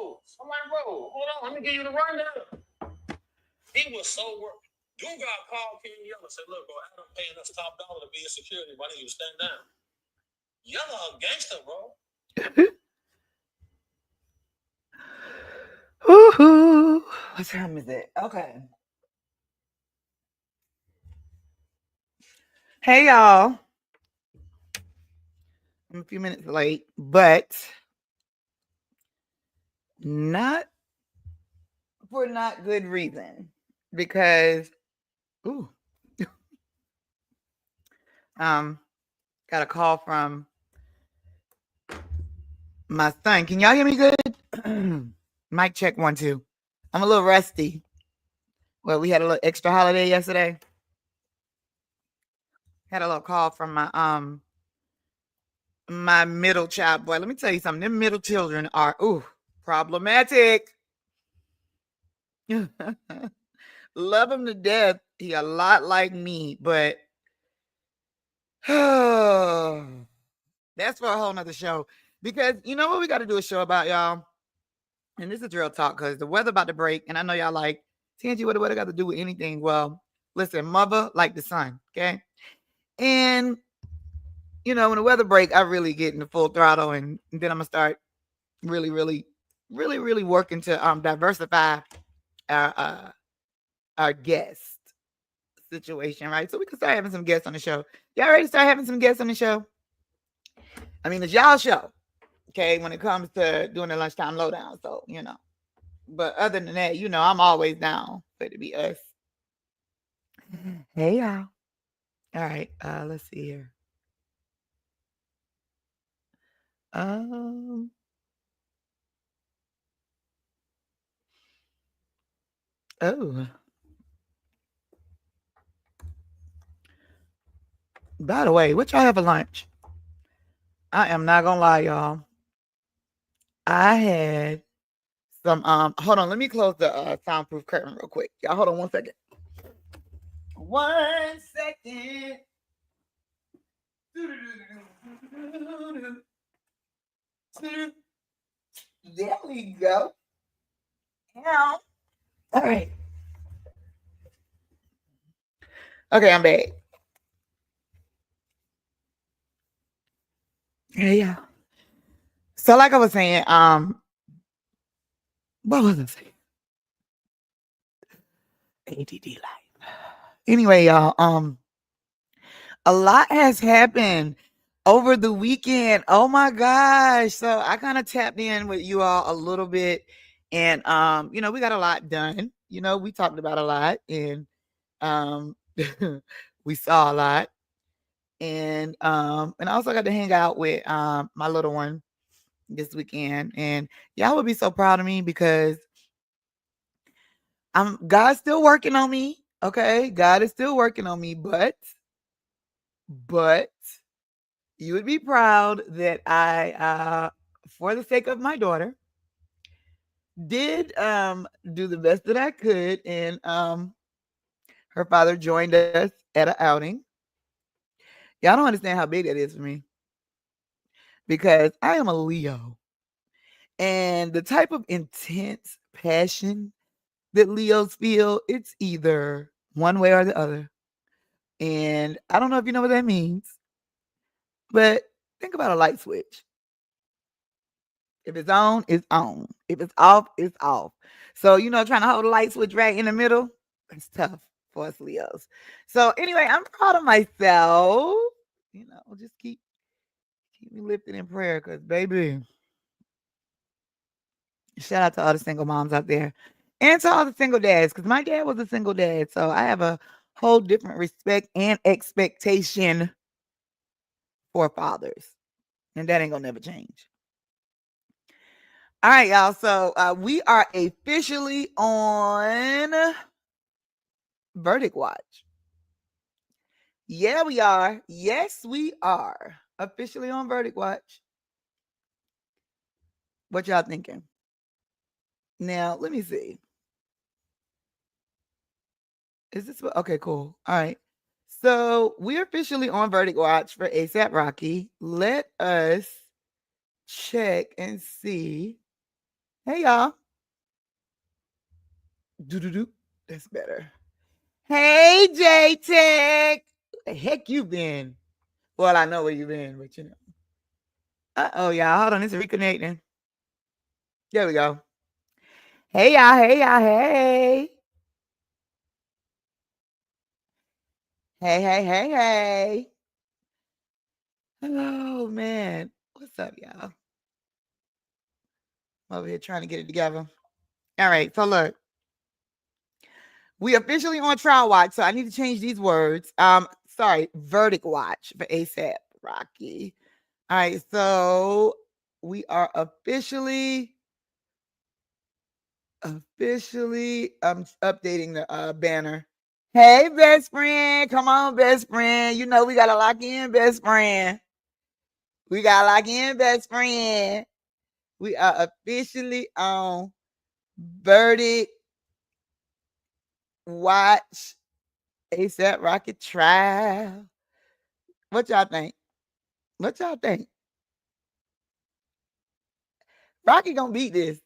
knows. I'm like, bro, hold on, let me give you the rundown. He was so worried. Dude got called King Yellow and said, look, bro, Adam paying us top dollar to be your security. Why don't you stand down? Yellow a gangster, bro. Woohoo. What time is it? Okay. Hey, y'all. I'm a few minutes late, but not for not good reason. Because, got a call from my son. Can y'all hear me good? Mic check 1 2. I'm a little rusty. Well, we had a little extra holiday yesterday. Had a little call from my middle child. Boy, let me tell you something. Them middle children are problematic. Love him to death. He a lot like me, but that's for a whole nother show. Because you know what we got to do a show about, y'all? And this is real talk because the weather about to break. And I know y'all like, Tangie, what the weather got to do with anything? Well, listen, mother like the sun, okay? And, you know, when the weather break, I really get in the full throttle. And then I'm going to start really working to diversify our guest situation, right? So we can start having some guests on the show. Y'all ready to start having some guests on the show? I mean, it's y'all show, okay, when it comes to doing the lunchtime lowdown. So, you know. But other than that, you know, I'm always down for it to be us. Hey, y'all. All right, let's see here. Oh. By the way, what y'all have for lunch? I am not gonna lie, y'all. I had some hold on, let me close the soundproof curtain real quick. Y'all hold on 1 second. 1 second. There we go. Now, all right. Okay, I'm back. Yeah. So, like I was saying, what was I saying? ADD life. Anyway, y'all, a lot has happened over the weekend. Oh my gosh. So I kind of tapped in with you all a little bit. And you know, we got a lot done. You know, we talked about a lot and we saw a lot. And I also got to hang out with my little one this weekend. And y'all would be so proud of me because God's still working on me. Okay. God is still working on me, but you would be proud that I, for the sake of my daughter, did do the best that I could. And her father joined us at an outing. Y'all don't understand how big that is for me because I am a Leo. And the type of intense passion that Leos feel, it's either one way or the other. And I don't know if you know what that means, but think about a light switch. If it's on, it's on. If it's off, it's off. So, you know, trying to hold a light switch right in the middle, it's tough for us Leos. So anyway, I'm proud of myself. You know, just keep me lifted in prayer because, baby, shout out to all the single moms out there and to all the single dads because my dad was a single dad. So I have a whole different respect and expectation for fathers. And that ain't going to never change. All right, y'all. So we are officially on Verdict Watch. Yeah, we are. Yes, we are officially on Verdict Watch. What y'all thinking? Now, let me see. Is this what? Okay, cool. All right. So we're officially on Verdict Watch for ASAP Rocky. Let us check and see Hey, y'all. Do. That's better. Hey, J Tech. The heck you been? Well, I know where you been, but you know. Oh, y'all. Hold on. It's reconnecting. There we go. Hey, y'all. Hey, y'all. Hey. Hey, hey, hey, hey. Hello, man. What's up, y'all? I'm over here trying to get it together. All right. So, look. We officially on trial watch, so I need to change these words. Sorry, verdict watch for ASAP Rocky. All right, so we are officially updating the banner. Hey, best friend, come on, best friend. You know we gotta lock in, best friend. We gotta lock in, best friend. We are officially on verdict watch ASAP Rocky trial. What y'all think? What y'all think? Rocky gonna beat this.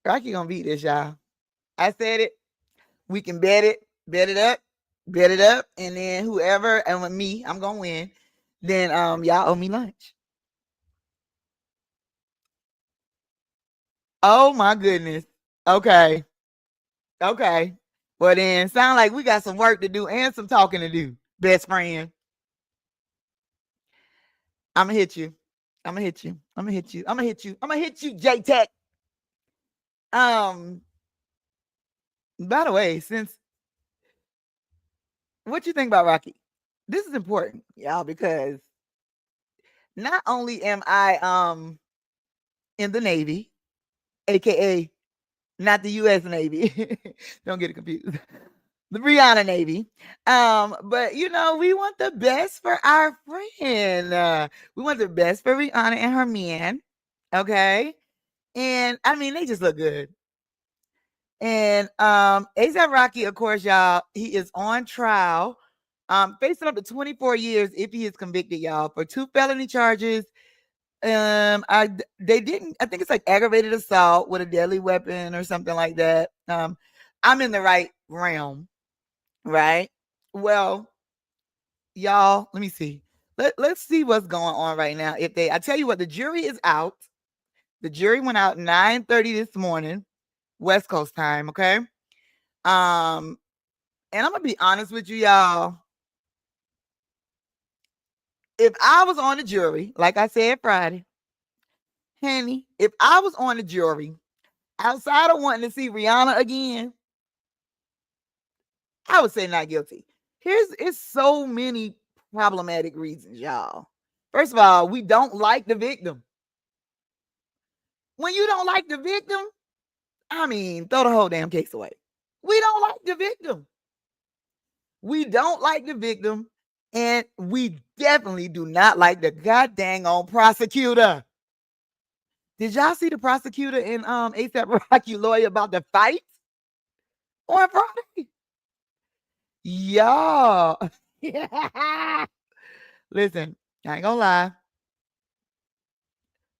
Rocky gonna beat this, y'all. I said it. We can bet it up, and then whoever and with me, I'm gonna win. Then y'all owe me lunch. Oh my goodness. Okay. Okay. Well then sound like we got some work to do and some talking to do, best friend. I'ma hit you. I'ma hit you. I'ma hit you. I'ma hit you. I'ma hit you, J Tech. Um, by the way, since what you think about Rocky? This is important, y'all, because not only am I in the Navy, aka not the US Navy. Don't get it confused. The Brianna Navy. But you know, we want the best for our friend. We want the best for Rihanna and her man. Okay. And I mean, they just look good. And ASAP Rocky, of course, y'all, he is on trial, facing up to 24 years if he is convicted, y'all, for 2 felony charges. They didn't. I think it's like aggravated assault with a deadly weapon or something like that. I'm in the right realm, right? Well, y'all, let me see. Let's see what's going on right now. I tell you what, the jury is out. The jury went out 9:30 this morning, West Coast time. Okay. And I'm gonna be honest with you, y'all. If I was on the jury, like I said Friday, honey, if I was on the jury, outside of wanting to see Rihanna again, I would say not guilty. It's so many problematic reasons, y'all. First of all, we don't like the victim. When you don't like the victim, I mean, throw the whole damn case away. We don't like the victim. We don't like the victim, and we definitely do not like the goddamn on prosecutor. Did y'all see the prosecutor in ASAP Rocky lawyer about the fight on Friday? Y'all. Yeah. Listen, I ain't gonna lie.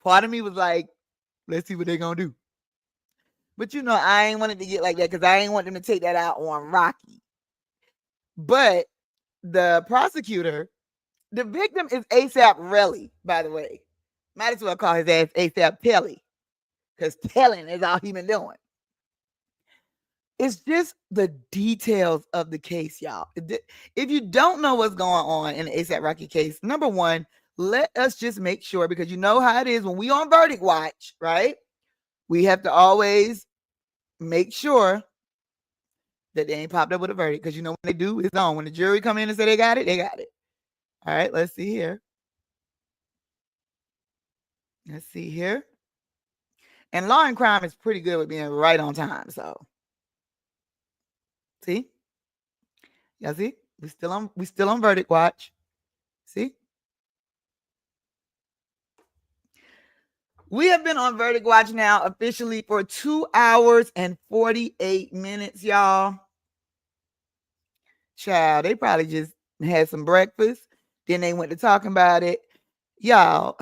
Part of me was like, let's see what they're gonna do. But you know, I ain't wanted to get like that because I ain't want them to take that out on Rocky. But the prosecutor, the victim is ASAP Relly, by the way. Might as well call his ass ASAP Telly, because telling is all he been doing. It's just the details of the case, y'all. If you don't know what's going on in the ASAP Rocky case, number one, let us just make sure, because you know how it is when we on verdict watch, right? We have to always make sure that they ain't popped up with a verdict, because you know when they do, it's on. When the jury come in and say they got it, they got it. All right, let's see here. Let's see here. And Law and Crime is pretty good with being right on time. So, see, y'all see, we still on verdict watch. See, we have been on verdict watch now officially for 2 hours and 48 minutes, y'all. Child, they probably just had some breakfast. Then they went to talking about it. Y'all,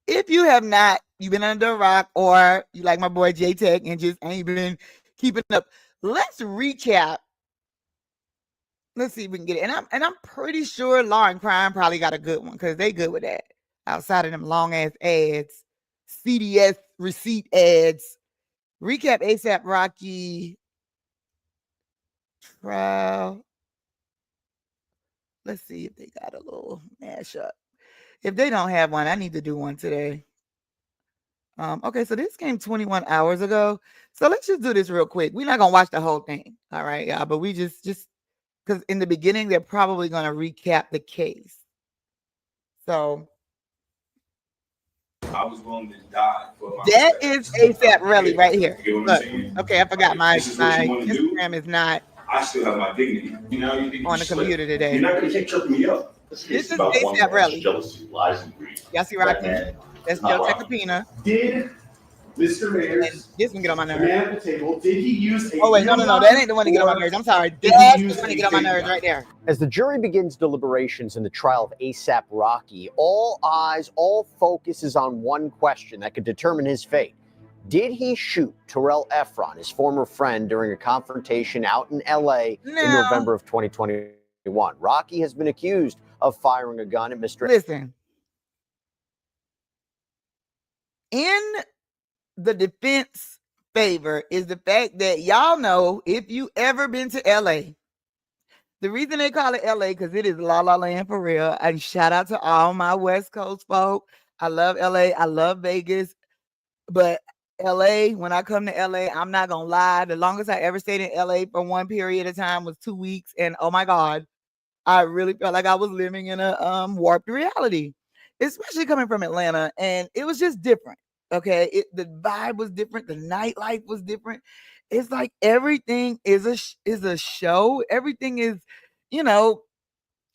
If you have not, you've been under a rock, or you like my boy J Tech and just ain't been keeping up. Let's recap. Let's see if we can get it. And I'm pretty sure Law and Crime probably got a good one because they good with that. Outside of them long ass ads, CDS receipt ads. Recap ASAP Rocky trial. Let's see if they got a little mashup. If they don't have one, I need to do one today. Okay, so this came 21 hours ago. So let's just do this real quick. We're not gonna watch the whole thing, all right, y'all. But we just because in the beginning they're probably gonna recap the case. So I was willing to die for my that respect. is ASAP Relly right here. You get what I'm Look, saying? okay, I forgot my This is what you wanna do? Instagram is not I still have my dignity. You know, you think on you the slip. computer today. You're not gonna keep tripping me up. This is ASAP Relly. Jealousy, lies, and greed. Y'all see Rocky? That's Joe Tecapina. Did Mr. And Mayers, this one get on my the nerves. man at the table, did he use a Oh wait, no, that ain't the one to get on my nerves. I'm sorry. Did he That's use the one to a get on my fake nerves gun? right there. As the jury begins deliberations in the trial of ASAP Rocky, all eyes, all focus is on one question that could determine his fate. Did he shoot Terrell Efron, his former friend, during a confrontation out in L.A. in Now- November of 2021? Rocky has been accused of firing a gun at Mr. Listen. In the defense favor is the fact that y'all know if you ever been to LA, the reason they call it LA because it is La La Land for real. And shout out to all my West Coast folk. I love LA. I love Vegas. But LA, when I come to LA, I'm not gonna lie. The longest I ever stayed in LA for one period of time was 2 weeks. And oh my God, I really felt like I was living in a warped reality, especially coming from Atlanta. And it was just different. Okay. The vibe was different. The nightlife was different. It's like everything is a show. Everything is, La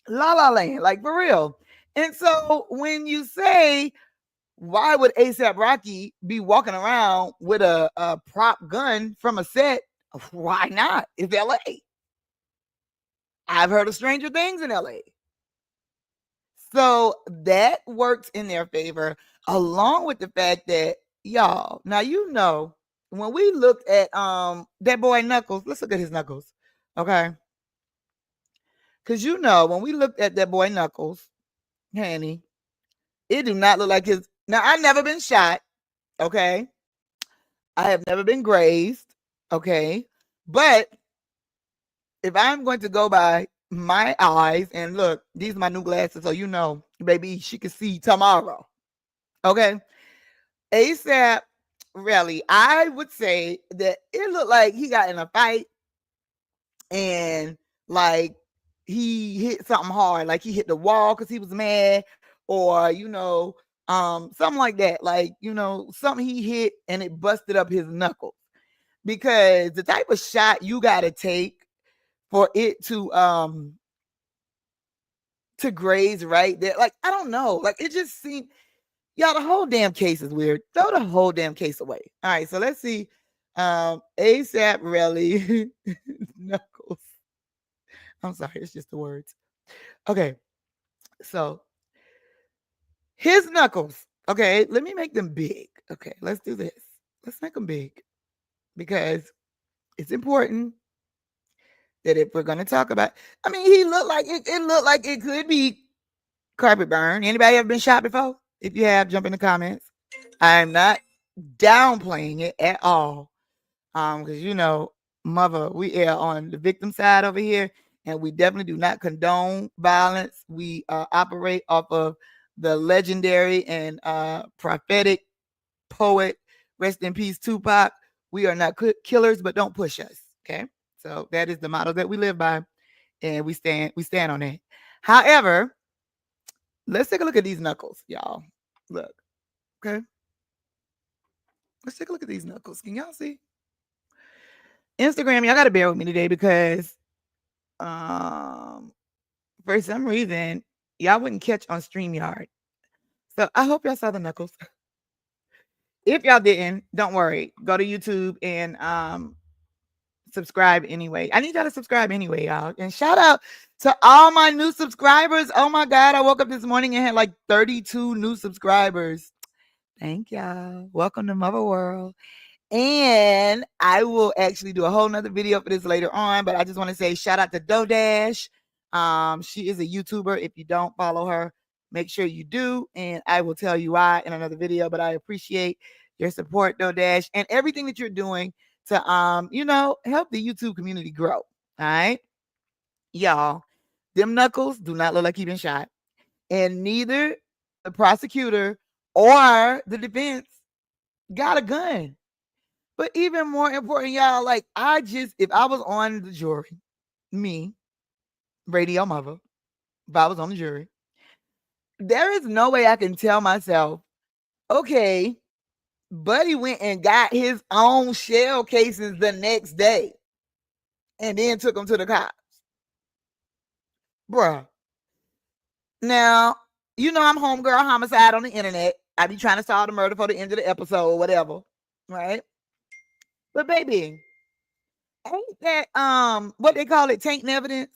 La Land, like for real. And so when you say, why would ASAP Rocky be walking around with a prop gun from a set? Why not? It's LA. I've heard of stranger things in LA. So that works in their favor, along with the fact that y'all, now when we looked at that boy Knuckles, let's look at his knuckles. Okay. Because when we looked at that boy Knuckles, Hanny, it do not look like his. Now, I've never been shot. Okay. I have never been grazed. Okay. But if I'm going to go by my eyes, and look, these are my new glasses, so baby, she can see tomorrow. Okay. ASAP Relly, I would say that it looked like he got in a fight and like he hit something hard, like he hit the wall because he was mad, or something like that, like something he hit and it busted up his knuckles. Because the type of shot you got to take for it to graze right there, like I don't know, like it just seemed, y'all, the whole damn case is weird. Throw the whole damn case away. All right, so let's see. ASAP Relly Knuckles. I'm sorry, it's just the words. Okay, so his knuckles. Okay, let me make them big. Okay, let's do this. Let's make them big because it's important that if we're gonna talk about, he looked like it looked like it could be carpet burn. Anybody ever been shot before? If you have, jump in the comments. I'm not downplaying it at all. Because mother, we are on the victim side over here, and we definitely do not condone violence. We operate off of the legendary and prophetic poet, rest in peace, Tupac. We are not killers, but don't push us. Okay. So that is the motto that we live by, and we stand on that. However, let's take a look at these knuckles, y'all. Look, okay. Let's take a look at these knuckles. Can y'all see? Instagram, y'all got to bear with me today because for some reason, y'all wouldn't catch on StreamYard. So I hope y'all saw the knuckles. If y'all didn't, don't worry. Go to YouTube and subscribe anyway. I need y'all to subscribe anyway, y'all. And shout out to all my new subscribers. Oh my God, I woke up this morning and had like 32 new subscribers. Thank y'all. Welcome to Mother World. And I will actually do a whole nother video for this later on, but I just want to say shout out to DoDash. She is a YouTuber. If you don't follow her, make sure you do. And I will tell you why in another video, but I appreciate your support, DoDash, and everything that you're doing to, help the YouTube community grow. All right. Y'all, them knuckles do not look like he been shot. And neither the prosecutor or the defense got a gun. But even more important, y'all, like if I was on the jury, me, Radio-Muva, if I was on the jury, there is no way I can tell myself, okay, Buddy went and got his own shell casings the next day and then took them to the cops. Bruh. Now, I'm homegirl homicide on the internet. I be trying to solve the murder for the end of the episode or whatever, right? But baby, ain't that what they call it, tainting evidence?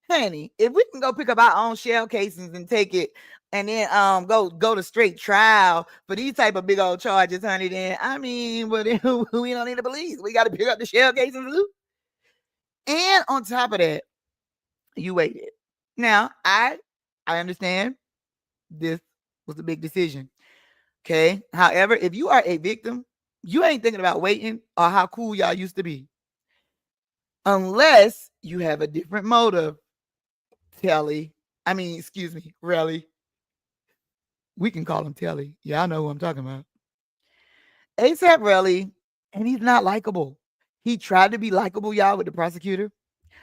Honey, if we can go pick up our own shell casings and take it and then go to straight trial for these type of big old charges, honey, then we don't need the police. We got to pick up the shell casings. And on top of that, you waited. Now, I understand this was a big decision. Okay. However, if you are a victim, you ain't thinking about waiting or how cool y'all used to be. Unless you have a different motive, Relly. We can call him Telly. Y'all know who I'm talking about. ASAP Relly, and he's not likable. He tried to be likable, y'all, with the prosecutor,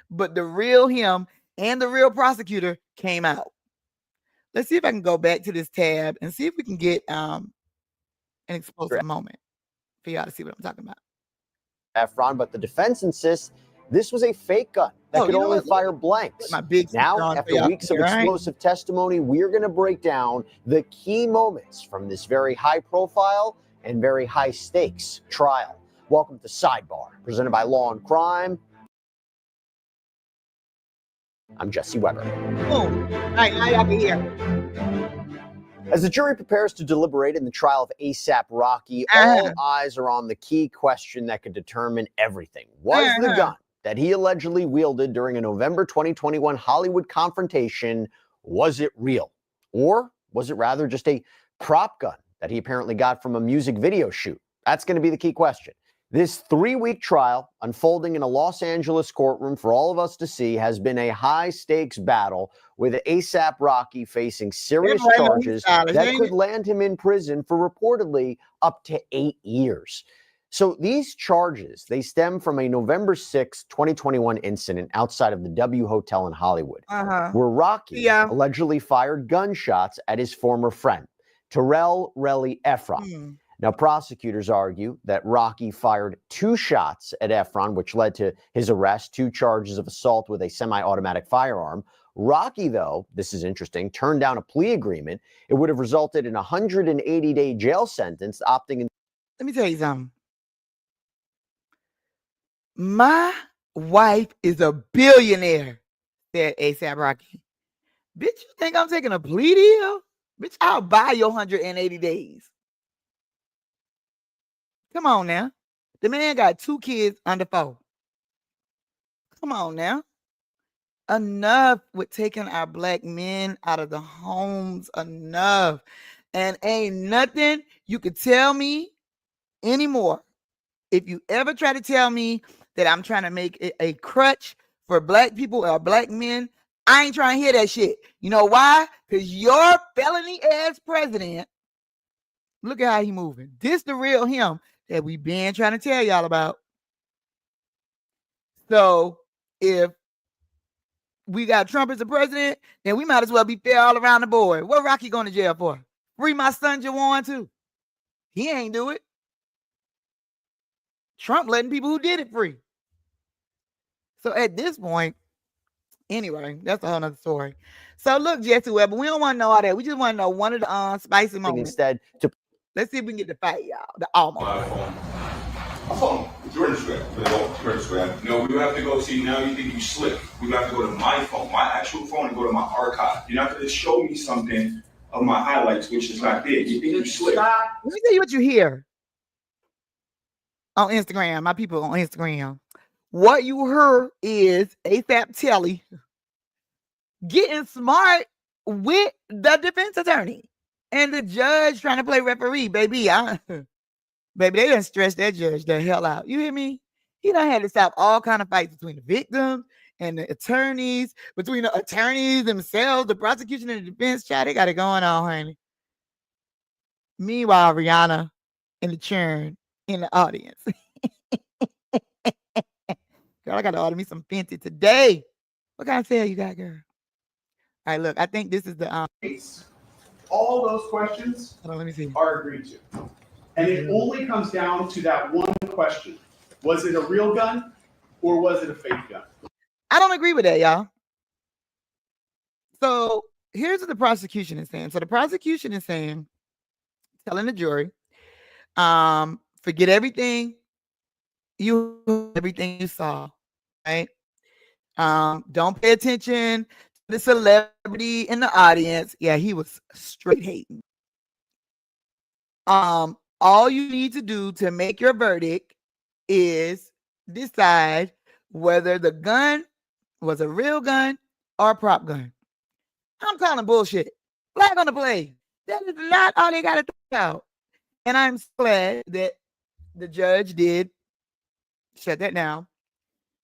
but the real him and the real prosecutor came out. Let's see if I can go back to this tab and see if we can get an explosive moment for y'all to see what I'm talking about. Efron, but the defense insists this was a fake gun that could only fire blanks. Now, after weeks of explosive testimony, we're going to break down the key moments from this very high-profile and very high-stakes trial. Welcome to Sidebar, presented by Law and Crime. I'm Jesse Weber. Boom. All right, now y'all can hear. As the jury prepares to deliberate in the trial of ASAP Rocky, all eyes are on the key question that could determine everything. Was the gun that he allegedly wielded during a November 2021 Hollywood confrontation, was it real? Or was it rather just a prop gun that he apparently got from a music video shoot? That's going to be the key question. This 3-week trial unfolding in a Los Angeles courtroom for all of us to see has been a high-stakes battle with ASAP Rocky facing serious charges that could land him in prison for reportedly up to 8 years. So these charges, they stem from a November 6, 2021 incident outside of the W Hotel in Hollywood, where Rocky allegedly fired gunshots at his former friend, Terrell Relly Efron. Now, prosecutors argue that Rocky fired 2 shots at Efron, which led to his arrest, 2 charges of assault with a semi-automatic firearm. Rocky, though, this is interesting, turned down a plea agreement. It would have resulted in a 180-day jail sentence, opting in. Let me tell you something. My wife is a billionaire, said ASAP Rocky. Bitch, you think I'm taking a plea deal? Bitch, I'll buy your 180 days. Come on now. The man got 2 kids under 4. Come on now. Enough with taking our black men out of the homes. Enough. And ain't nothing you could tell me anymore. If you ever try to tell me that I'm trying to make it a crutch for black people or black men, I ain't trying to hear that shit. You know why? Because your felony ass president, look at how he moving. This the real him that we been trying to tell y'all about. So if we got Trump as the president, then we might as well be fair all around the board. What Rocky going to jail for? Free my son Jawan too. He ain't do it. Trump letting people who did it free. So at this point, anyway, that's a whole nother story. So look, Jesse Weber, we don't want to know all that. We just want to know one of the spicy moments. Instead, let's see if we can get the fight, y'all. The almost. My phone. Jordan Square. No, we would have to go see. Now you think you slick. We would have to go to my phone, my actual phone, and go to my archive. You're not going to show me something of my highlights, which is not there. You think you slip. Stop. Let me tell you what you hear on Instagram, my people on Instagram. What you heard is ASAP Telly getting smart with the defense attorney and the judge trying to play referee, baby. Baby, they done stretched that judge the hell out. You hear me? He done had to stop all kind of fights between the victims and the attorneys, between the attorneys themselves, the prosecution and the defense. Child, they got it going on, honey. Meanwhile, Rihanna and the churn in the audience. Girl, I got to order me some Fenty today. What kind of sale you got, girl? All right, look, I think this is the Case. All those questions hold on, let me see. are agreed to. And it only comes down to that one question. Was it a real gun or was it a fake gun? I don't agree with that, y'all. So here's what the prosecution is saying. So the prosecution is saying, telling the jury, forget everything you saw, right? Don't pay attention to the celebrity in the audience. Yeah, he was straight hating. All you need to do to make your verdict is decide whether the gun was a real gun or a prop gun. I'm calling bullshit. Flag on the play. That is not all they got to think out. And I'm glad that the judge did shut that down.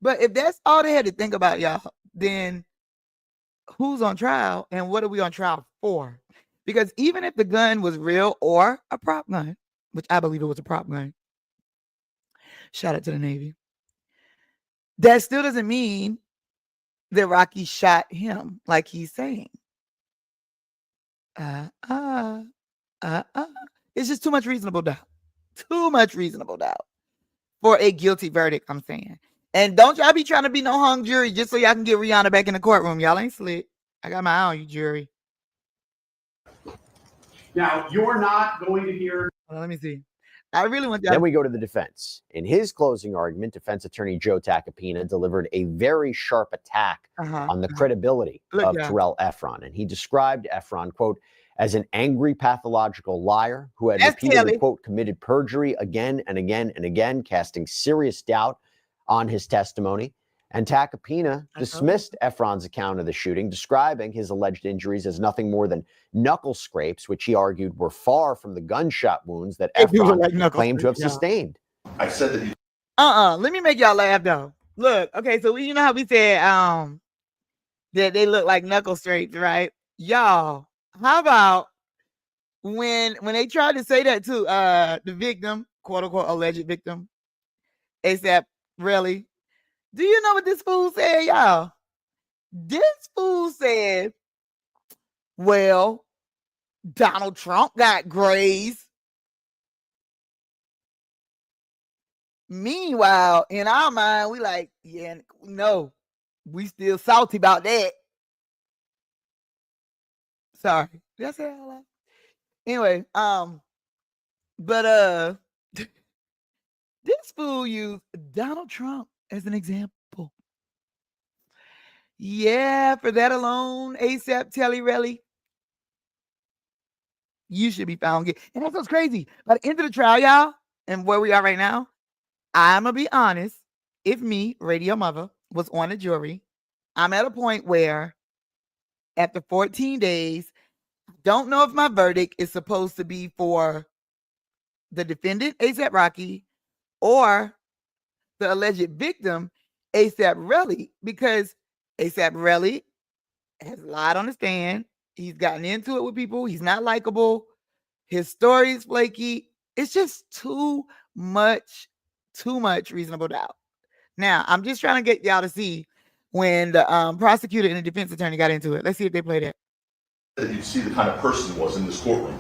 But if that's all they had to think about, y'all, then who's on trial and what are we on trial for? Because even if the gun was real or a prop gun, which I believe it was a prop gun, shout out to the Navy, that still doesn't mean that Rocky shot him like he's saying. It's just too much reasonable doubt. Too much reasonable doubt for a guilty verdict, I'm saying. And don't y'all be trying to be no hung jury just so y'all can get Rihanna back in the courtroom. Y'all ain't slick. I got my eye on you, jury. Now, you're not going to hear. Let me see. I really want that. Then we go to the defense. In his closing argument, defense attorney Joe Tacopina delivered a very sharp attack on the credibility of Terrell Efron. And he described Efron, quote, as an angry pathological liar who had repeatedly, quote, committed perjury again and again and again, casting serious doubt on his testimony. And Tacopina dismissed Efron's account of the shooting, describing his alleged injuries as nothing more than knuckle scrapes, which he argued were far from the gunshot wounds that Efron claimed to have sustained. I said that he. Let me make y'all laugh though. Look, okay, so you know how we said that they look like knuckle scrapes, right? Y'all, how about when they tried to say that to the victim, quote unquote alleged victim, ASAP Relly? Do you know what this fool said, y'all? This fool said, well, Donald Trump got grays. Meanwhile, in our mind, we like, yeah, no, we still salty about that. Sorry. Did I say that out loud? Anyway, but this fool used Donald Trump as an example. Yeah, for that alone, ASAP Telly Relly, you should be found guilty. And that's what's crazy. By the end of the trial, y'all, and where we are right now, I'm going to be honest. If me, Radio-Muva, was on a jury, I'm at a point where after 14 days, I don't know if my verdict is supposed to be for the defendant, ASAP Rocky, or the alleged victim, ASAP Relly, because ASAP Relly has lied on the stand. He's gotten into it with people. He's not likable. His story is flaky. It's just too much reasonable doubt. Now, I'm just trying to get y'all to see when the prosecutor and the defense attorney got into it. Let's see if they play that. You see the kind of person he was in this courtroom.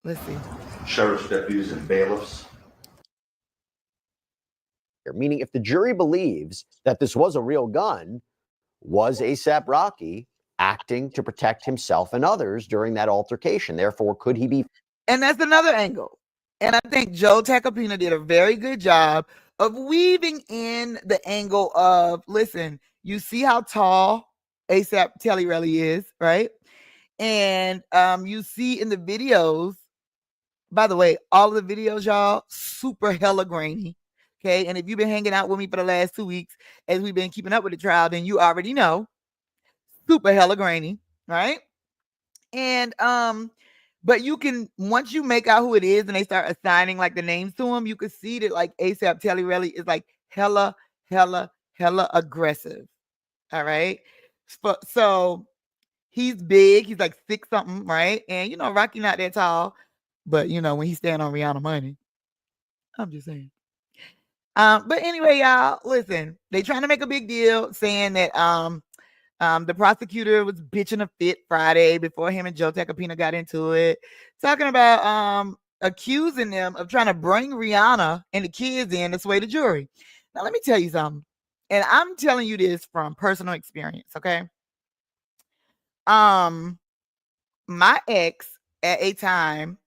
Let's see. Sheriff's deputies and bailiffs. Meaning, if the jury believes that this was a real gun, was ASAP Rocky acting to protect himself and others during that altercation? Therefore, could he be? And that's another angle. And I think Joe Tacopina did a very good job of weaving in the angle of, listen, you see how tall ASAP Telly really is, right? And you see in the videos, by the way, all of the videos, y'all, super hella grainy. Okay. And if you've been hanging out with me for the last 2 weeks as we've been keeping up with the trial, then you already know. Super hella grainy, right? And but you can, once you make out who it is and they start assigning like the names to them, you can see that like ASAP Telly really is like hella aggressive. All right. So he's big, he's like 6 something, right? And you know, Rocky not that tall, but you know, when he's standing on Rihanna money, I'm just saying. But anyway, y'all, listen, they trying to make a big deal saying that the prosecutor was bitching a fit Friday before him and Joe Tacopina got into it, talking about accusing them of trying to bring Rihanna and the kids in to sway the jury. Now, let me tell you something, and I'm telling you this from personal experience, okay? My ex at a time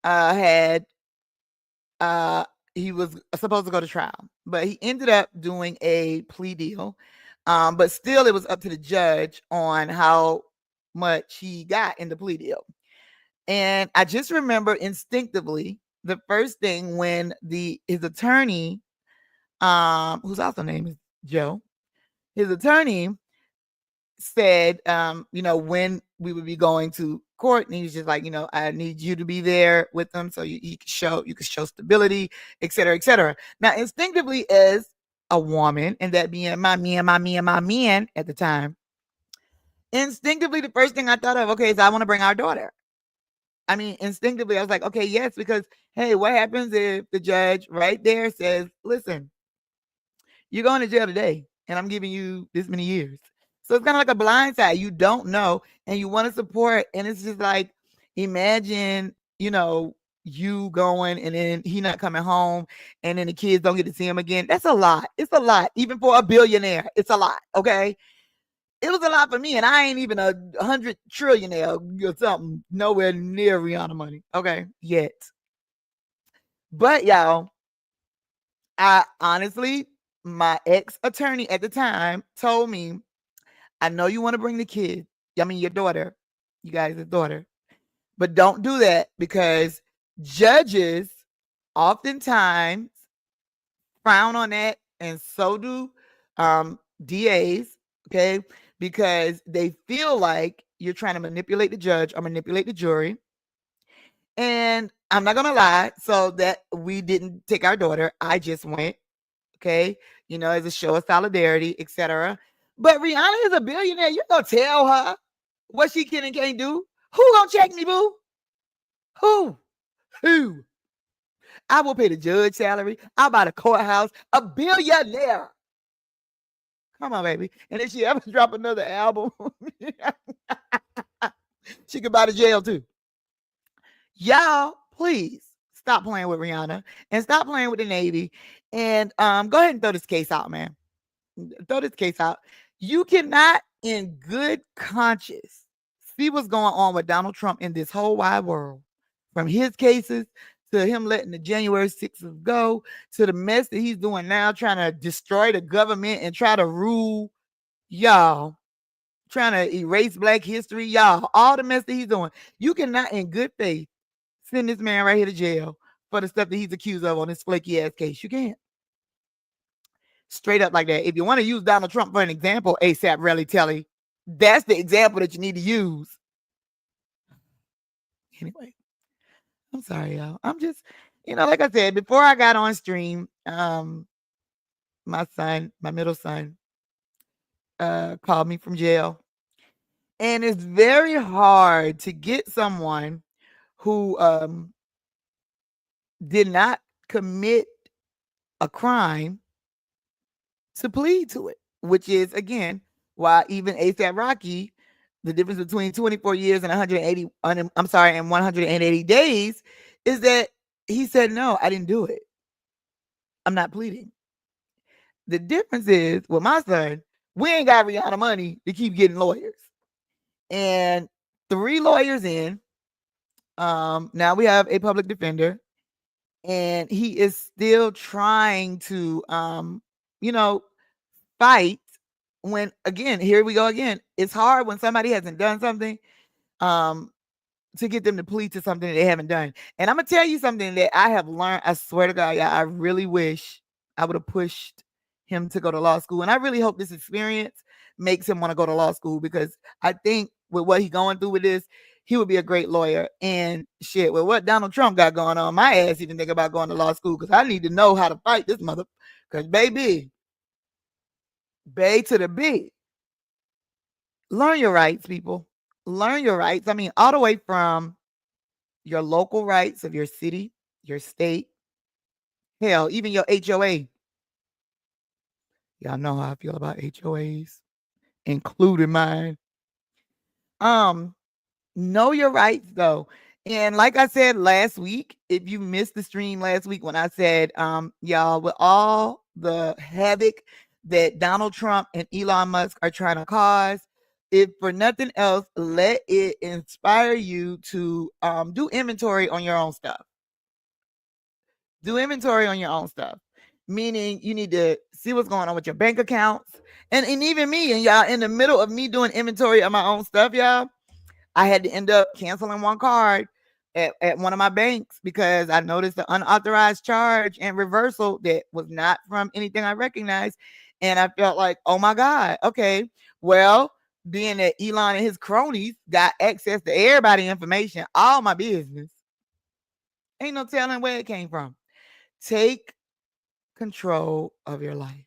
had he was supposed to go to trial, but he ended up doing a plea deal. But still, it was up to the judge on how much he got in the plea deal. And I just remember instinctively the first thing when his attorney, whose also name is Joe, his attorney said, you know, when we would be going to court, and he was just like, you know, I need you to be there with them so you can show stability, et cetera, et cetera. Now, instinctively, as a woman, and that being my man at the time, instinctively, the first thing I thought of, okay, is I want to bring our daughter. I mean, instinctively, I was like, okay, yes, because hey, what happens if the judge right there says, listen, you're going to jail today, and I'm giving you this many years. So it's kind of like a blind side. You don't know, and you want to support. And it's just like, imagine, you know, you going and then he not coming home and then the kids don't get to see him again. That's a lot. It's a lot. Even for a billionaire, it's a lot. Okay. It was a lot for me. And I ain't even 100 trillionaire or something, nowhere near Rihanna money. Okay. Yet. But y'all, I honestly, my ex attorney at the time told me, I know you want to bring the kid. I mean, your daughter, you guys' daughter, but don't do that because judges oftentimes frown on that, and so do DAs, okay? Because they feel like you're trying to manipulate the judge or manipulate the jury. And I'm not gonna lie, so that we didn't take our daughter. I just went, okay, you know, as a show of solidarity, etc. But Rihanna is a billionaire. You're gonna tell her what she can and can't do. Who gonna check me, boo? Who? I will pay the judge salary. I'll buy the courthouse. A billionaire. Come on, baby. And if she ever drop another album, she could buy the jail too. Y'all, please stop playing with Rihanna and stop playing with the Navy. And go ahead and throw this case out, man. Throw this case out. You cannot, in good conscience, see what's going on with Donald Trump in this whole wide world. From his cases to him letting the January 6th go, to the mess that he's doing now, trying to destroy the government and try to rule, y'all, trying to erase Black history, y'all, all the mess that he's doing. You cannot, in good faith, send this man right here to jail for the stuff that he's accused of on this flaky ass case. You can't. Straight up like that. If you want to use Donald Trump for an example, ASAP Rally Telly, that's the example that you need to use. Anyway, I'm sorry, y'all. I'm just, you know, like I said, before I got on stream, my middle son, called me from jail. And it's very hard to get someone who did not commit a crime to plead to it, which is, again, why even ASAP Rocky, the difference between 24 years and 180 days is that he said, no, I didn't do it. I'm not pleading. The difference is with my son, we ain't got Rihanna money to keep getting lawyers. And 3 lawyers in, now we have a public defender, and he is still trying to, you know, fight when, again, here we go again. It's hard when somebody hasn't done something to get them to plead to something that they haven't done. And I'm going to tell you something that I have learned. I swear to God, I really wish I would have pushed him to go to law school. And I really hope this experience makes him want to go to law school, because I think with what he's going through with this, he would be a great lawyer. And shit, with what Donald Trump got going on, my ass even think about going to law school, because I need to know how to fight this mother. Because baby, bay to the B. Learn your rights, people. Learn your rights. I mean, all the way from your local rights of your city, your state, hell, even your HOA. Y'all know how I feel about HOAs, including mine. Know your rights though. And like I said last week, if you missed the stream last week when I said, y'all, with all the havoc that Donald Trump and Elon Musk are trying to cause, if for nothing else, let it inspire you to do inventory on your own stuff. Do inventory on your own stuff. Meaning you need to see what's going on with your bank accounts. And even me, and y'all, in the middle of me doing inventory of my own stuff, y'all, I had to end up canceling one card at one of my banks because I noticed the unauthorized charge and reversal that was not from anything I recognized. And I felt like, oh my God, okay, well, being that Elon and his cronies got access to everybody's information, all my business, ain't no telling where it came from. Take control of your life.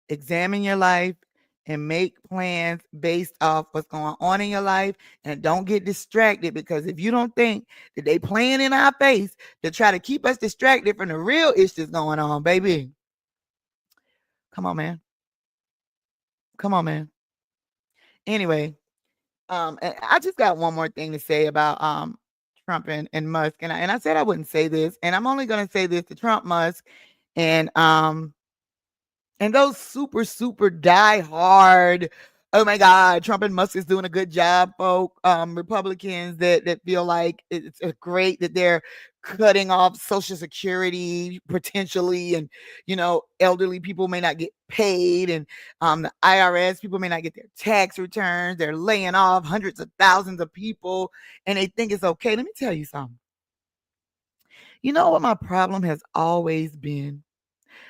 Examine your life and make plans based off what's going on in your life. And don't get distracted, because if you don't think that they playing in our face to try to keep us distracted from the real issues going on, baby, come on, man. Come on, man. Anyway, and I just got one more thing to say about Trump and Musk. And I said I wouldn't say this, and I'm only going to say this to Trump, Musk, and those super die hard, oh my God, Trump and Musk is doing a good job, folk. Republicans that feel like it's great that they're cutting off Social Security potentially, and elderly people may not get paid, and the IRS people may not get their tax returns. They're laying off hundreds of thousands of people, and they think it's okay. Let me tell you something. You know what my problem has always been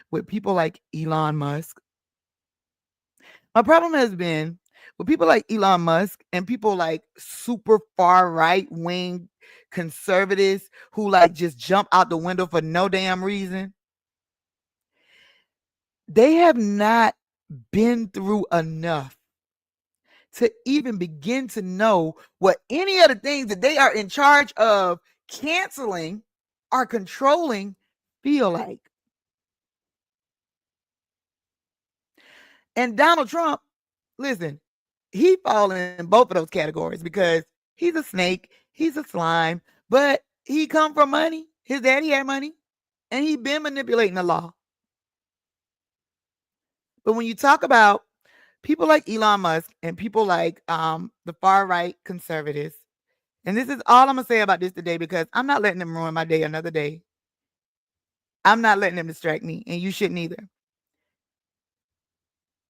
with people like Elon Musk? My problem has been with people like Elon Musk and people like super far right wing conservatives who like just jump out the window for no damn reason. They have not been through enough to even begin to know what any of the things that they are in charge of canceling or controlling feel like. And Donald Trump, listen, he falls in both of those categories because he's a snake, he's a slime, but he come from money. His daddy had money, and he been manipulating the law. But when you talk about people like Elon Musk and people like the far right conservatives, and this is all I'm gonna say about this today, because I'm not letting them ruin my day another day. I'm not letting them distract me, and you shouldn't either.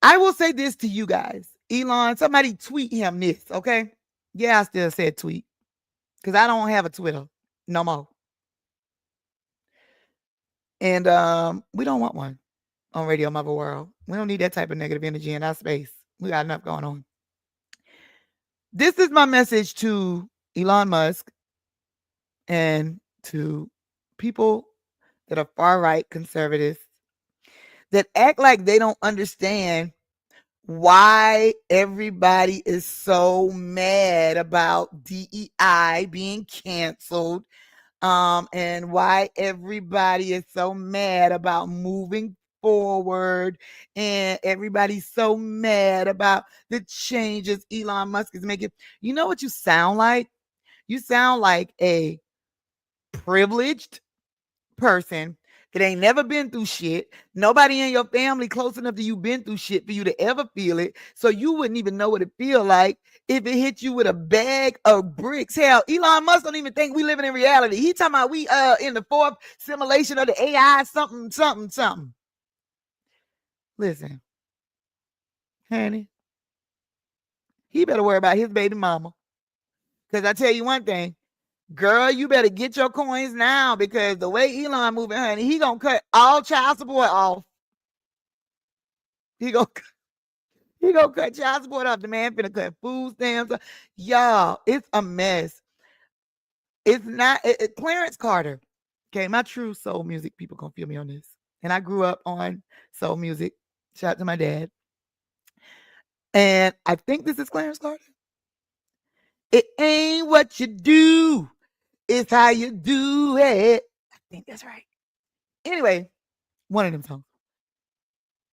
I will say this to you guys. Elon, somebody tweet him this, okay? Yeah, I still said tweet, because I don't have a Twitter no more. And we don't want one on Radio-Muva World. We don't need that type of negative energy in our space. We got enough going on. This is my message to Elon Musk and to people that are far right conservatives that act like they don't understand why everybody is so mad about DEI being canceled, and why everybody is so mad about moving forward, and everybody's so mad about the changes Elon Musk is making. You know what you sound like? You sound like a privileged person that ain't never been through shit. Nobody in your family close enough to you been through shit for you to ever feel it. So you wouldn't even know what it feel like if it hit you with a bag of bricks. Hell, Elon Musk don't even think we living in reality. He talking about we in the fourth simulation of the AI something. Listen, honey, he better worry about his baby mama. Because I tell you one thing, girl, you better get your coins now, because the way Elon moving, honey, he gonna cut all child support off. He gonna cut child support off. The man finna cut food stamps. Y'all, it's a mess. It's not Clarence Carter. Okay, my true soul music people gonna feel me on this. And I grew up on soul music. Shout out to my dad. And I think this is Clarence Carter. It ain't what you do, it's how you do it. I think that's right. Anyway, one of them songs.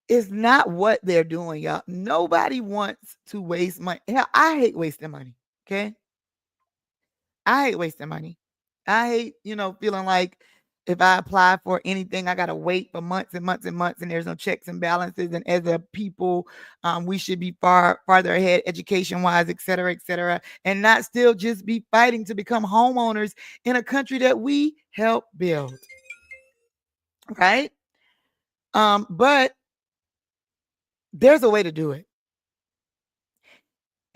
It's not what they're doing, y'all. Nobody wants to waste money. Hell, I hate wasting money. Okay. I hate wasting money. I hate, feeling like if I apply for anything, I got to wait for months and months and months, and there's no checks and balances. And as a people, we should be farther ahead, education-wise, et cetera, and not still just be fighting to become homeowners in a country that we help build. Right? But there's a way to do it.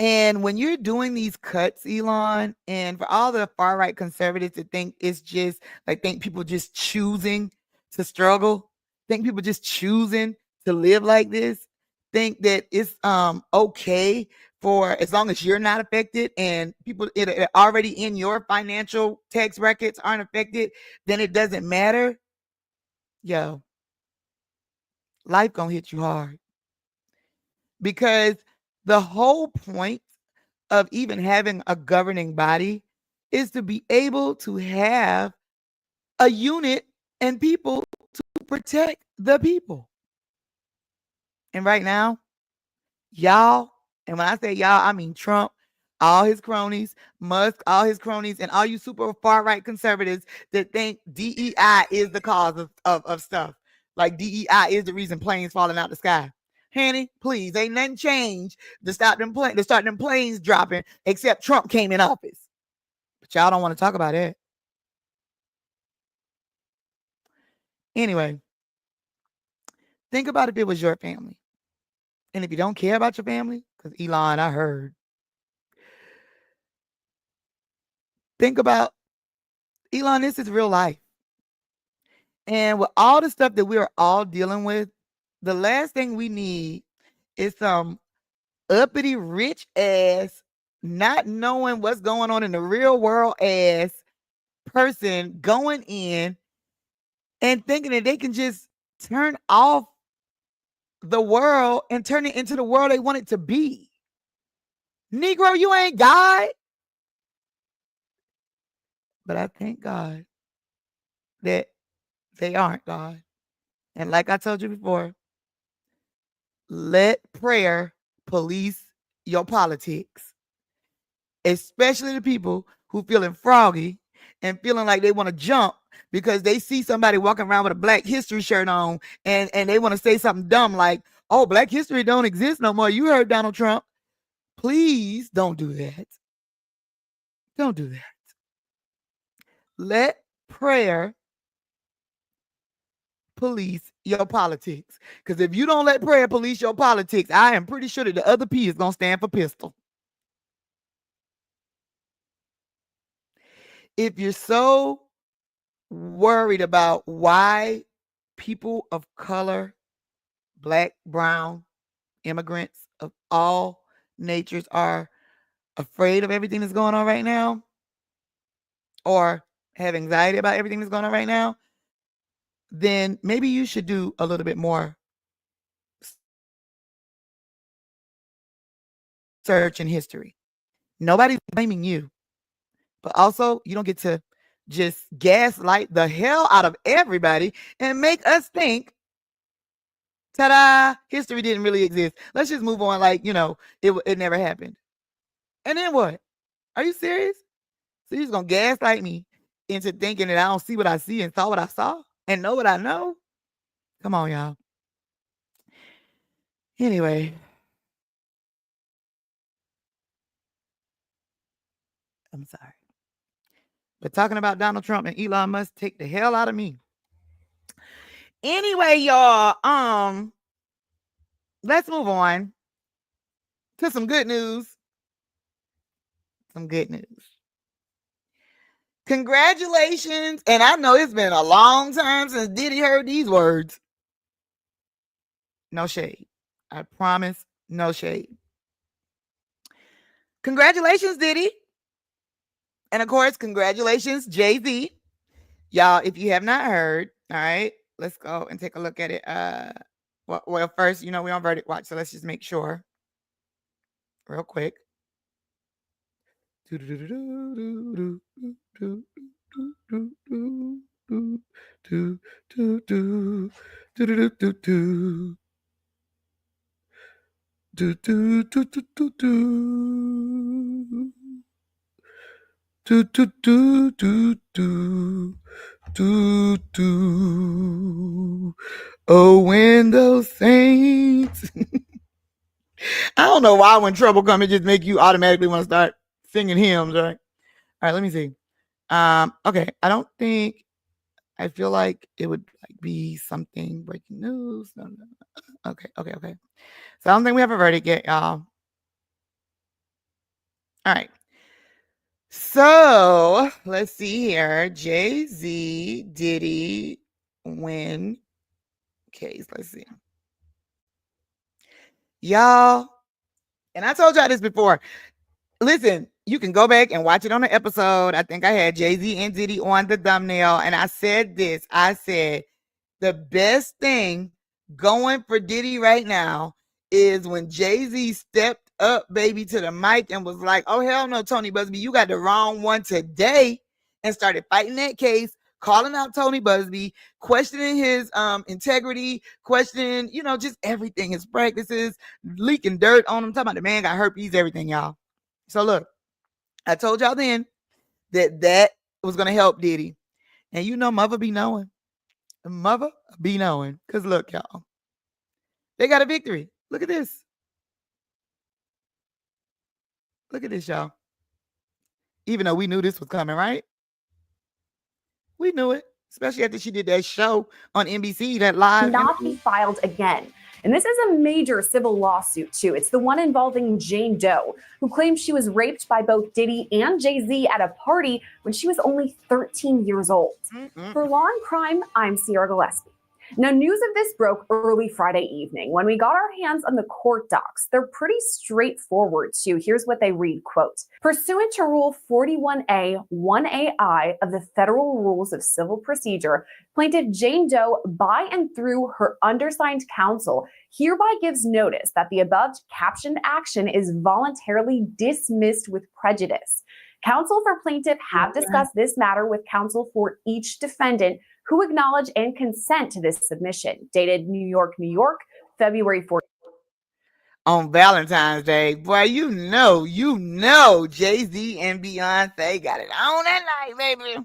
And when you're doing these cuts, Elon, and for all the far right conservatives to think it's just think people just choosing to struggle, think people just choosing to live like this, think that it's okay for as long as you're not affected and people already in your financial tax records aren't affected, then it doesn't matter. Yo, life gonna hit you hard. Because the whole point of even having a governing body is to be able to have a unit and people to protect the people. And right now, y'all, and when I say y'all, I mean Trump, all his cronies, Musk, all his cronies, and all you super far right conservatives that think DEI is the cause of stuff. Like DEI is the reason planes falling out the sky. Honey, please, ain't nothing changed to start them planes dropping, except Trump came in office. But y'all don't want to talk about it. Anyway, think about if it was your family. And if you don't care about your family, because Elon, I heard. Think about, Elon, this is real life. And with all the stuff that we're all dealing with, the last thing we need is some uppity, rich ass, not knowing what's going on in the real world ass person going in and thinking that they can just turn off the world and turn it into the world they want it to be. Negro, you ain't God. But I thank God that they aren't God. And like I told you before, let prayer police your politics, especially the people who feeling froggy and feeling like they want to jump because they see somebody walking around with a Black History shirt on and they want to say something dumb like, oh, Black History don't exist no more. You heard Donald Trump. Please don't do that. Don't do that. Let prayer police your politics. Because if you don't let prayer police your politics, I am pretty sure that the other P is going to stand for pistol. If you're so worried about why people of color, Black, brown, immigrants of all natures are afraid of everything that's going on right now, or have anxiety about everything that's going on right now, then maybe you should do a little bit more search in history. Nobody's blaming you, but also you don't get to just gaslight the hell out of everybody and make us think, ta-da, history didn't really exist. Let's just move on like, it never happened. And then what? Are you serious? So you're just going to gaslight me into thinking that I don't see what I see and saw what I saw and know what I know? Come on, y'all. Anyway. I'm sorry. But talking about Donald Trump and Elon Musk take the hell out of me. Anyway, y'all, let's move on. to some good news. Some good news. Congratulations. And I know it's been a long time since Diddy heard these words. No shade. I promise, no shade. Congratulations, Diddy. And of course, congratulations, Jay-Z. Y'all, if you have not heard, all right, let's go and take a look at it. Well, first, we're on Verdict Watch, so let's just make sure real quick. Oh, when those saints. I don't know why when trouble comes, it just make you automatically want to start singing hymns, right? All right, let me see. Okay, I feel like it would be something breaking news. No. Okay. So I don't think we have a verdict yet, y'all. All right. So let's see here. Jay-Z, Diddy, win case. Let's see. Y'all, and I told y'all this before. Listen, you can go back and watch it on the episode. I think I had Jay-Z and Diddy on the thumbnail. And I said this. I said, the best thing going for Diddy right now is when Jay-Z stepped up, baby, to the mic and was like, oh, hell no, Tony Busby, you got the wrong one today, and started fighting that case, calling out Tony Busby, questioning his integrity, questioning, just everything, his practices, leaking dirt on him, talking about the man got herpes, everything, y'all. So look, I told y'all then that was going to help Diddy. And mother be knowing. Mother be knowing. Because look, y'all. They got a victory. Look at this. Look at this, y'all. Even though we knew this was coming, right? We knew it. Especially after she did that show on NBC, that live. Not be filed again. And this is a major civil lawsuit, too. It's the one involving Jane Doe, who claims she was raped by both Diddy and Jay-Z at a party when she was only 13 years old. For Law and Crime, I'm Sierra Gillespie. Now, news of this broke early Friday evening when we got our hands on the court docs. They're pretty straightforward, too. Here's what they read, quote, pursuant to Rule 41A, 1AI of the Federal Rules of Civil Procedure, plaintiff Jane Doe, by and through her undersigned counsel, hereby gives notice that the above captioned action is voluntarily dismissed with prejudice. Counsel for plaintiff have discussed this matter with counsel for each defendant who acknowledge and consent to this submission. Dated New York, February 14th. On Valentine's Day. Boy, you know, Jay-Z and Beyonce got it on that night, baby.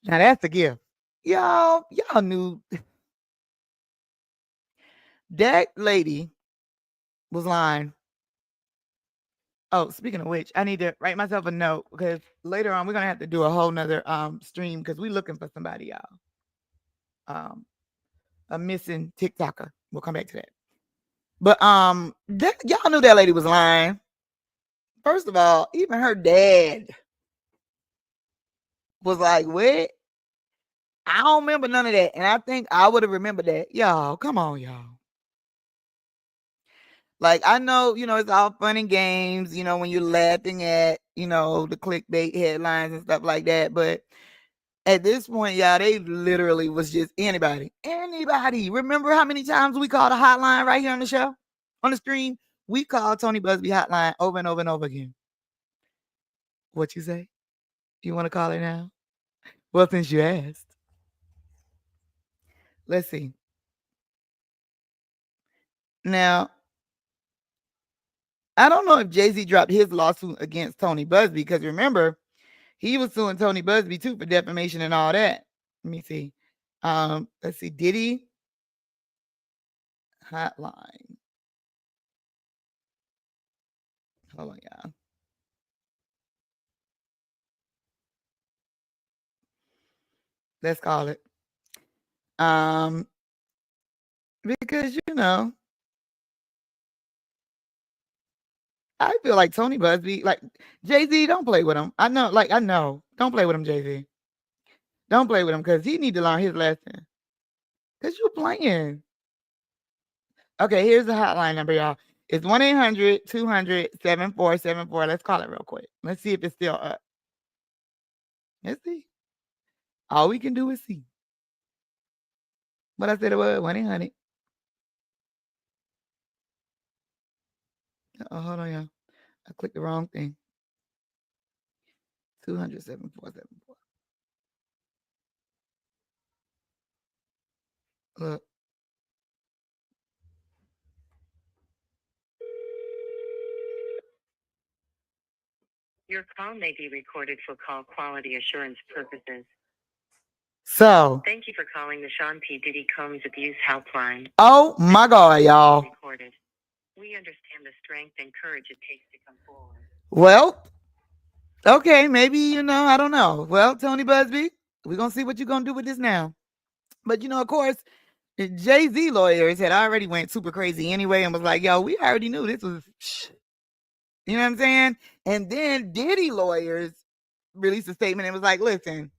Now that's a gift. Y'all knew that lady was lying. Oh, speaking of which, I need to write myself a note because later on we're gonna have to do a whole nother stream because we're looking for somebody, y'all. A missing TikToker. We'll come back to that. But y'all knew that lady was lying. First of all, even her dad was like, "What? I don't remember none of that." And I think I would have remembered that. Y'all, come on, y'all. Like, I know, it's all fun and games, when you're laughing at, the clickbait headlines and stuff like that. But at this point, y'all, they literally was just anybody. Remember how many times we called a hotline right here on the show, on the stream? We called Tony Busby hotline over and over and over again. What you say? You want to call it now? Well, since you asked. Let's see. Now, I don't know if Jay-Z dropped his lawsuit against Tony Busby because remember, he was suing Tony Busby too for defamation and all that. Let me see. Let's see. Diddy hotline. Hold on, y'all. Let's call it. Because I feel like Tony Busby, like Jay-Z, don't play with him. I know. Don't play with him, Jay-Z. Don't play with him because he need to learn his lesson. Because you're playing. Okay, here's the hotline number, y'all. It's 1-800-200-7474. Let's call it real quick. Let's see if it's still up. Let's see. All we can do is see. But I said it was 1-800. Oh, hold on, y'all. I clicked the wrong thing. 200-7474. Look. Your call may be recorded for call quality assurance purposes. So. Thank you for calling the Sean P. Diddy Combs Abuse Helpline. Oh my God, y'all. Recorded. We understand the strength and courage it takes to come forward. Well, okay, maybe, I don't know. Well, Tony Busby, we're going to see what you're going to do with this now. But, of course, the Jay-Z lawyers had already went super crazy anyway and was like, yo, we already knew this was, you know what I'm saying? And then Diddy lawyers released a statement and was like, listen,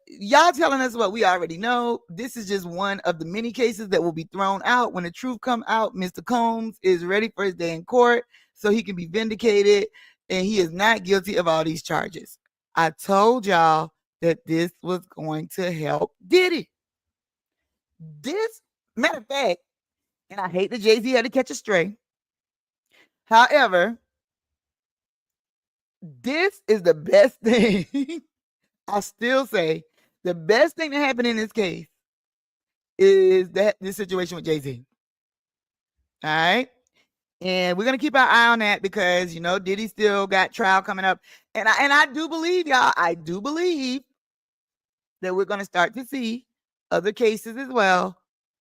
y'all telling us what we already know. This is just one of the many cases that will be thrown out. When the truth come out, Mr. Combs is ready for his day in court so he can be vindicated, and he is not guilty of all these charges. I told y'all that this was going to help Diddy. This, matter of fact, and I hate that Jay-Z had to catch a stray. However, this is the best thing. I still say the best thing that happened in this case is that this situation with Jay-Z. All right. And we're going to keep our eye on that because, Diddy still got trial coming up. And I do believe, y'all, I do believe that we're going to start to see other cases as well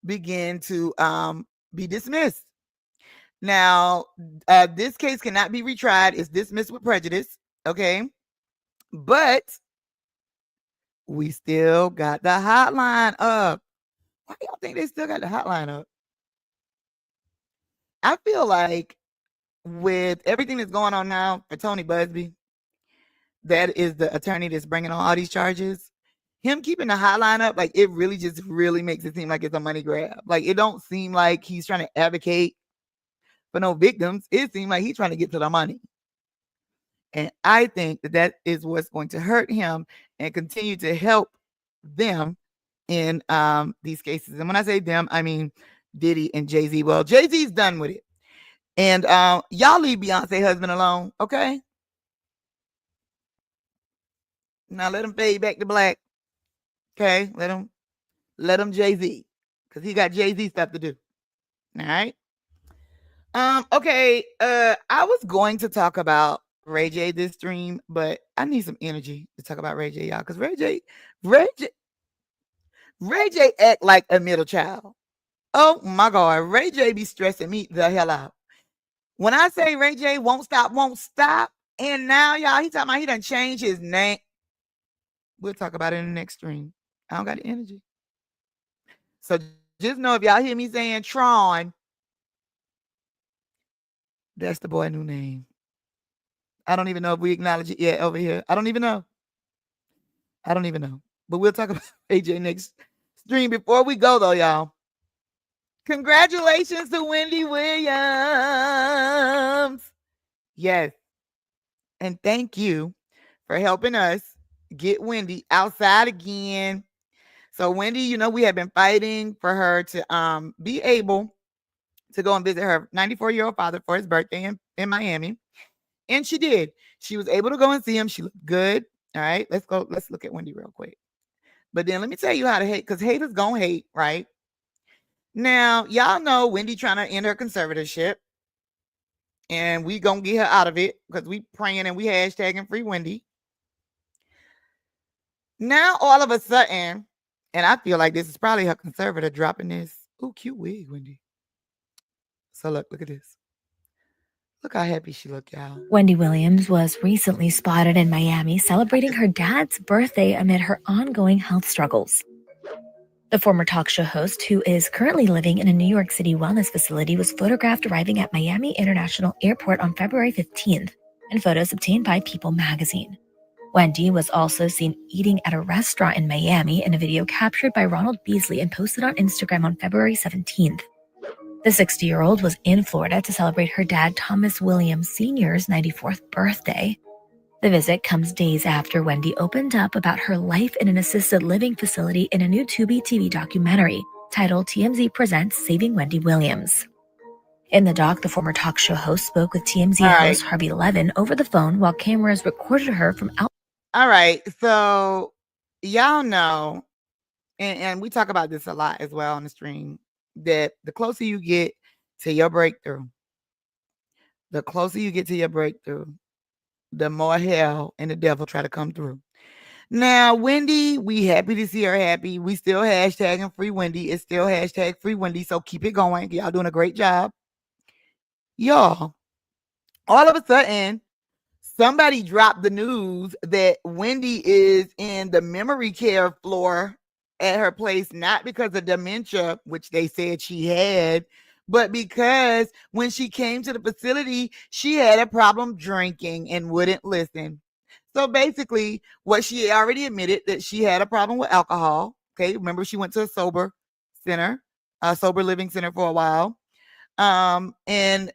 begin to be dismissed. Now, this case cannot be retried. It's dismissed with prejudice. Okay. But we still got the hotline up. Why y'all think they still got the hotline up? I feel like with everything that's going on now for Tony Busby, that is the attorney that's bringing on all these charges. Him keeping the hotline up, like it really just really makes it seem like it's a money grab. Like it don't seem like he's trying to advocate for no victims. It seems like he's trying to get to the money. And I think that is what's going to hurt him and continue to help them in these cases. And when I say them, I mean Diddy and Jay-Z. Well, Jay-Z's done with it. And y'all leave Beyonce's husband alone, okay? Now let him fade back to black. Okay? Let him Jay-Z. Because he got Jay-Z stuff to do. All right? Okay. I was going to talk about Ray J this stream, but I need some energy to talk about Ray J, y'all, because Ray J act like a middle child. Oh my God, Ray J be stressing me the hell out. When I say Ray J won't stop, and now y'all, he talking about he done changed his name. We'll talk about it in the next stream. I don't got the energy. So just know if y'all hear me saying Tron, that's the boy new name. I don't even know if we acknowledge it yet over here. I don't even know. But we'll talk about AJ next stream. Before we go, though, y'all, congratulations to Wendy Williams. Yes. And thank you for helping us get Wendy outside again. So, Wendy, we have been fighting for her to be able to go and visit her 94-year-old father for his birthday in Miami. And she did. She was able to go and see him. She looked good. All right. Let's go. Let's look at Wendy real quick. But then let me tell you how to hate, because haters gonna hate, right? Now, y'all know Wendy trying to end her conservatorship. And we gonna get her out of it because we praying and we hashtagging free Wendy. Now, all of a sudden, and I feel like this is probably her conservator dropping this. Oh, cute wig, Wendy. So look at this. Look how happy she looked, y'all. Wendy Williams was recently spotted in Miami celebrating her dad's birthday amid her ongoing health struggles. The former talk show host, who is currently living in a New York City wellness facility, was photographed arriving at Miami International Airport on February 15th in photos obtained by People magazine. Wendy was also seen eating at a restaurant in Miami in a video captured by Ronald Beasley and posted on Instagram on February 17th. The 60-year-old was in Florida to celebrate her dad, Thomas Williams Sr.'s 94th birthday. The visit comes days after Wendy opened up about her life in an assisted living facility in a new Tubi TV documentary titled TMZ Presents Saving Wendy Williams. In the doc, the former talk show host spoke with TMZ host Harvey Levin over the phone while cameras recorded her from out. All right, so y'all know, and we talk about this a lot as well on the stream, that the closer you get to your breakthrough, the more hell and the devil try to come through. Now, Wendy, we happy to see her happy. We still hashtagging free Wendy. It's still hashtag free Wendy, so keep it going. Y'all doing a great job. Y'all, all of a sudden, somebody dropped the news that Wendy is in the memory care floor at her place, not because of dementia, which they said she had, but because when she came to the facility, she had a problem drinking and wouldn't listen. So basically, what she already admitted that she had a problem with alcohol. Okay, remember she went to a sober living center for a while. And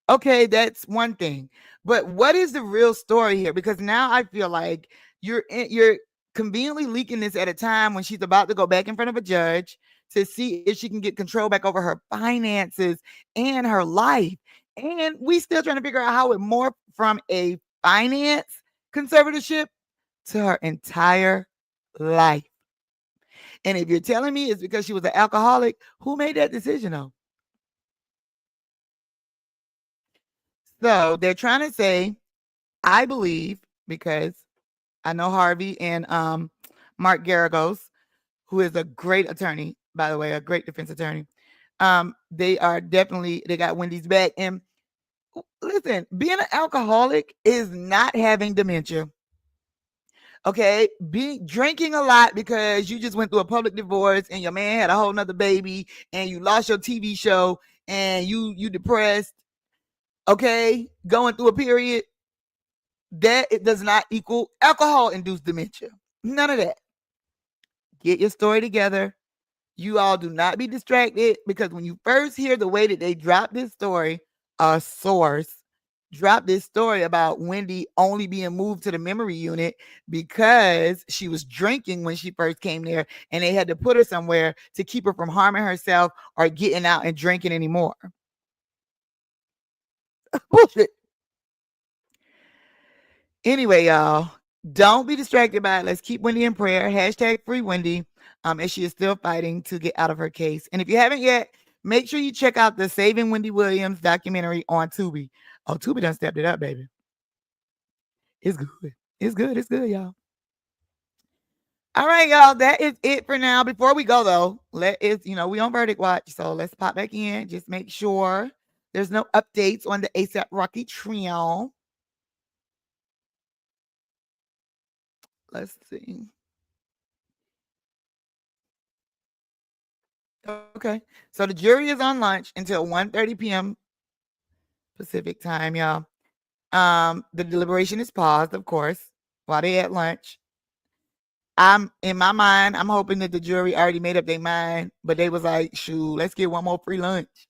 okay, that's one thing. But what is the real story here? Because now I feel like you're conveniently leaking this at a time when she's about to go back in front of a judge to see if she can get control back over her finances and her life. And we still trying to figure out how it morphed from a finance conservatorship to her entire life. And if you're telling me it's because she was an alcoholic, who made that decision though? So they're trying to say, I believe, because I know Harvey and Mark Garagos, who is a great attorney, by the way, a great defense attorney. They got Wendy's back. And listen, being an alcoholic is not having dementia. Okay, drinking a lot because you just went through a public divorce and your man had a whole nother baby and you lost your TV show and you depressed. Okay, going through a period, that it does not equal alcohol-induced dementia. None of that. Get your story together. You all do not be distracted, because when you first hear the way that they dropped this story, a source dropped this story about Wendy only being moved to the memory unit because she was drinking when she first came there, and they had to put her somewhere to keep her from harming herself or getting out and drinking anymore. Bullshit. Anyway, y'all, don't be distracted by it. Let's keep Wendy in prayer. Hashtag free Wendy, as she is still fighting to get out of her case. And if you haven't yet, make sure you check out the Saving Wendy Williams documentary on Tubi. Oh, Tubi done stepped it up, baby. It's good. It's good. It's good, y'all. All right, y'all. That is it for now. Before we go, though, we on Verdict Watch, so let's pop back in. Just make sure there's no updates on the ASAP Rocky trio. Let's see. Okay, so the jury is on lunch until 1:30 p.m. Pacific time, y'all. The deliberation is paused, of course, while they at lunch. In my mind, I'm hoping that the jury already made up their mind, but they was like, shoot, let's get one more free lunch.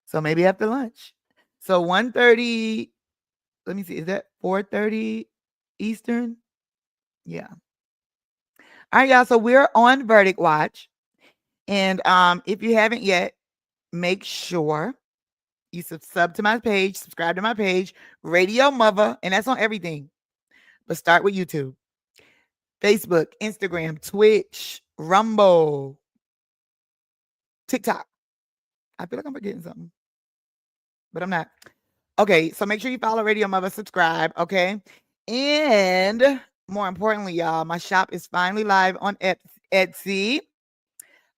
So maybe after lunch. So 1:30, let me see, is that 4:30 Eastern? Yeah. All right, y'all. So we're on Verdict Watch. And if you haven't yet, make sure you subscribe to my page, Radio-Muva, and that's on everything. But start with YouTube, Facebook, Instagram, Twitch, Rumble, TikTok. I feel like I'm forgetting something, but I'm not. Okay, so make sure you follow Radio-Muva, subscribe, okay? And more importantly, y'all, my shop is finally live on Etsy.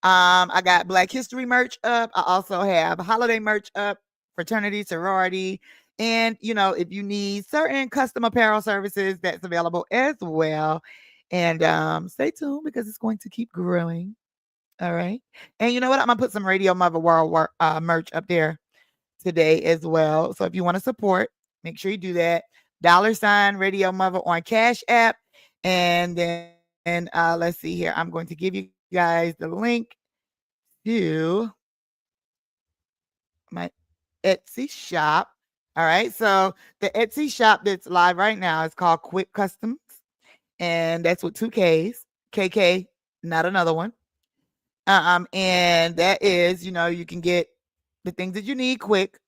I got Black History merch up. I also have holiday merch up, fraternity, sorority. And, if you need certain custom apparel services, that's available as well. And stay tuned because it's going to keep growing. All right. And you know what? I'm going to put some Radio-Muva World merch up there today as well. So if you want to support, make sure you do that. $ Radio-Muva on Cash App. And then let's see here. I'm going to give you guys the link to my Etsy shop. All right. So the Etsy shop that's live right now is called Quick Customs. And that's with 2 Ks. KK, not another one. And that is, you can get the things that you need quick.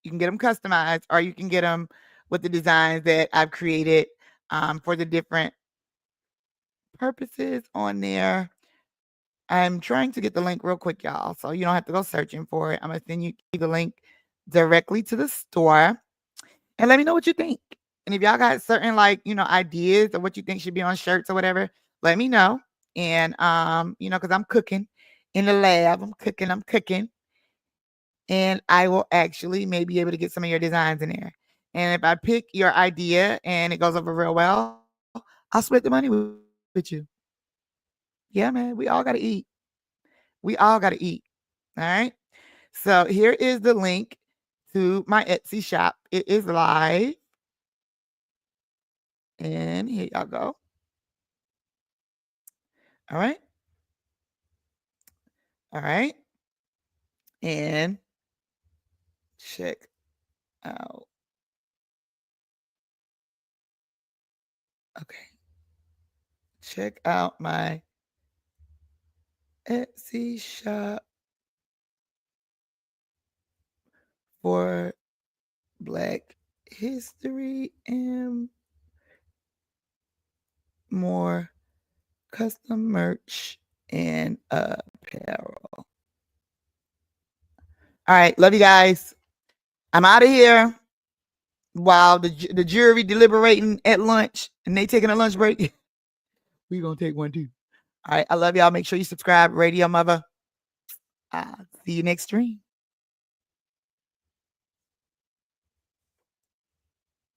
You can get them customized, or you can get them with the designs that I've created for the different purposes on there. I'm trying to get the link real quick, y'all, so you don't have to go searching for it. I'm going to send you the link directly to the store, and let me know what you think. And if y'all got certain, ideas of what you think should be on shirts or whatever, let me know. And, because I'm cooking in the lab. I'm cooking. And I will actually maybe be able to get some of your designs in there. And if I pick your idea and it goes over real well, I'll split the money with you. Yeah, man, we all got to eat. All right. So here is the link to my Etsy shop. It is live. And here y'all go. All right. And check out. Okay. Check out my Etsy shop for Black History and more custom merch and apparel. All right. Love you guys. I'm out of here while the jury deliberating at lunch and they taking a lunch break. We're going to take one too. All right. I love y'all. Make sure you subscribe. Radio-Muva. See you next stream.